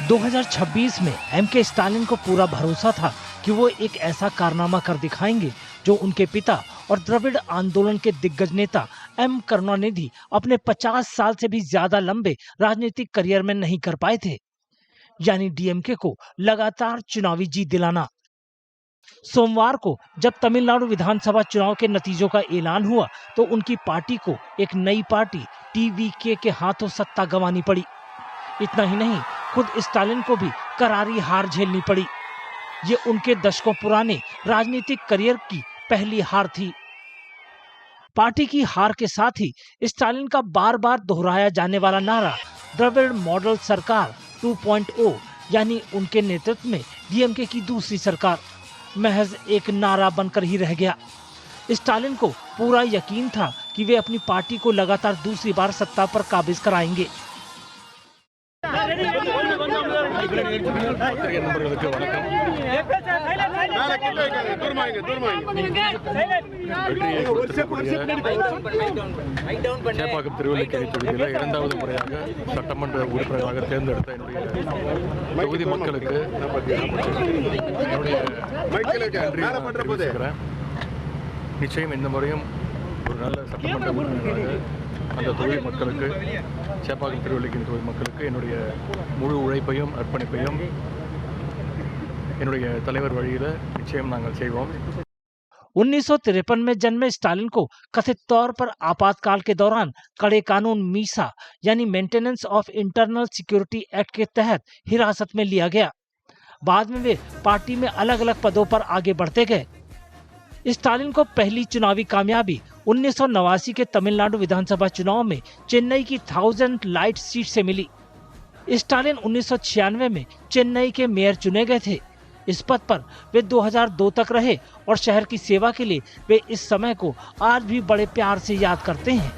2026 में MK. Stalin को पूरा भरोसा था कि वो एक ऐसा कारनामा कर दिखाएंगे जो उनके पिता और द्रविड़ आंदोलन के दिग्गज नेता एम. करुणानिधि अपने 50 साल से भी ज्यादा लंबे राजनीतिक करियर में नहीं कर पाए थे, यानी डीएमके को लगातार चुनावी जीत दिलाना। सोमवार को जब तमिलनाडु विधानसभा चुनाव के नतीजों का ऐलान हुआ तो उनकी पार्टी को एक नई पार्टी टीवीके के हाथों सत्ता गंवानी पड़ी। इतना ही नहीं, खुद स्टालिन को भी करारी हार झेलनी पड़ी। ये उनके दशकों पुराने राजनीतिक करियर की पहली हार थी। पार्टी की हार के साथ ही स्टालिन का बार बार दोहराया जाने वाला नारा द्रविड़ मॉडल सरकार 2.0 यानी उनके नेतृत्व में डीएमके की दूसरी सरकार महज एक नारा बनकर ही रह गया। स्टालिन को पूरा यकीन था कि वे अपनी पार्टी को लगातार दूसरी बार सत्ता पर काबिज कराएंगे। சேப்பாக்கம் திருவல்லிக்கேணி தொகுதியில் இரண்டாவது முறையாக சட்டமன்ற உறுப்பினராக தேர்ந்தெடுத்த என்னுடைய தொகுதி மக்களுக்கு நிச்சயம் இந்த முறையும் ஒரு நல்ல சட்டமன்ற உறுப்பினராக அந்த தொகுதி மக்களுக்கு சேப்பாக்கம் திருவல்லிக்கேணி தொகுதி மக்களுக்கு என்னுடைய முழு உழைப்பையும் அர்ப்பணிப்பையும் என்னுடைய தலைவர் வழியில் நிச்சயம் நாங்கள் செய்வோம்। 1953 में जन्मे स्टालिन को कथित तौर पर आपातकाल के दौरान कड़े कानून मीसा यानी maintenance of internal security act के तहत हिरासत में लिया गया। बाद में वे पार्टी में अलग अलग पदों पर आगे बढ़ते गए। स्टालिन को पहली चुनावी कामयाबी 1989 के तमिलनाडु विधानसभा चुनाव में चेन्नई की 1000 लाइट सीट से मिली। स्टालिन 1996 में चेन्नई के मेयर चुने गए थे। इस पद पर वे 2002 तक रहे और शहर की सेवा के लिए वे इस समय को आज भी बड़े प्यार से याद करते हैं।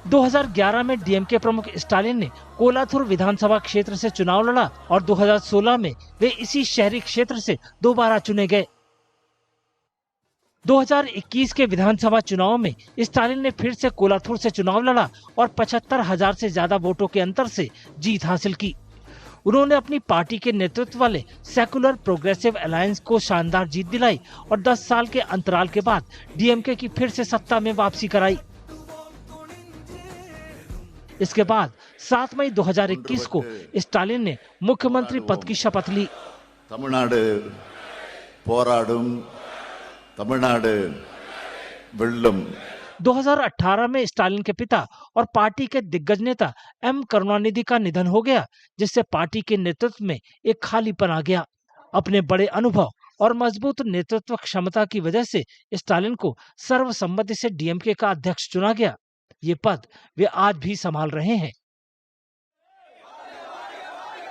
दो 2011 में डीएमके प्रमुख स्टालिन ने कोलाथुर विधानसभा क्षेत्र से चुनाव लड़ा और 2016 में वे इसी शहरी क्षेत्र से दोबारा चुने गए। 2021 के विधानसभा चुनाव में स्टालिन ने फिर से कोलाथुर से चुनाव लड़ा और 75,000 से ज्यादा वोटों के अंतर से जीत हासिल की। उन्होंने अपनी पार्टी के नेतृत्व वाले सेकुलर प्रोग्रेसिव अलायंस को शानदार जीत दिलाई और 10 साल के अंतराल के बाद डीएमके की फिर से सत्ता में वापसी कराई। इसके बाद 7 मई 2021 को स्टालिन ने मुख्यमंत्री पद की शपथ ली। तमिलनाडु पोराडुम तमिलनाडु वेल्लम 2018 में स्टालिन के पिता और पार्टी के दिग्गज नेता एम. करुणानिधि का निधन हो गया, जिससे पार्टी के नेतृत्व में एक खालीपन आ गया। अपने बड़े अनुभव और मजबूत नेतृत्व क्षमता की वजह से स्टालिन को सर्वसम्मति से डीएमके का अध्यक्ष चुना गया। ये पद वे आज भी संभाल रहे हैं।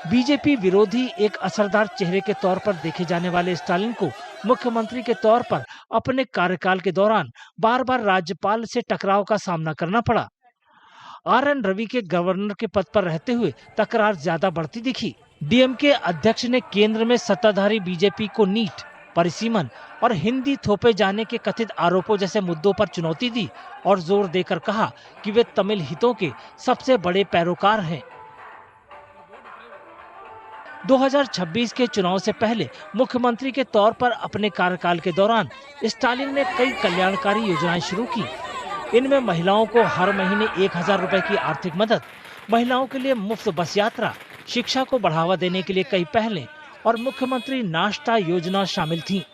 बीजेपी विरोधी एक असरदार चेहरे के तौर पर देखे जाने वाले स्टालिन को मुख्यमंत्री के तौर पर अपने कार्यकाल के दौरान बार बार राज्यपाल से टकराव का सामना करना पड़ा। आर.एन. रवि के गवर्नर के पद पर रहते हुए तकरार ज्यादा बढ़ती दिखी। डीएमके अध्यक्ष ने केंद्र में सत्ताधारी बीजेपी को नीट, परिसीमन और हिंदी थोपे जाने के कथित आरोपों जैसे मुद्दों पर चुनौती दी और जोर देकर कहा कि वे तमिल हितों के सबसे बड़े पैरोकार हैं। 2026 के चुनाव से पहले मुख्यमंत्री के तौर पर अपने कार्यकाल के दौरान स्टालिन ने कई कल्याणकारी योजनाएं शुरू की। इनमें महिलाओं को हर महीने 1000 रुपए की आर्थिक मदद, महिलाओं के लिए मुफ्त बस यात्रा, शिक्षा को बढ़ावा देने के लिए कई पहलें और मुख्यमंत्री नाश्ता योजना शामिल थी।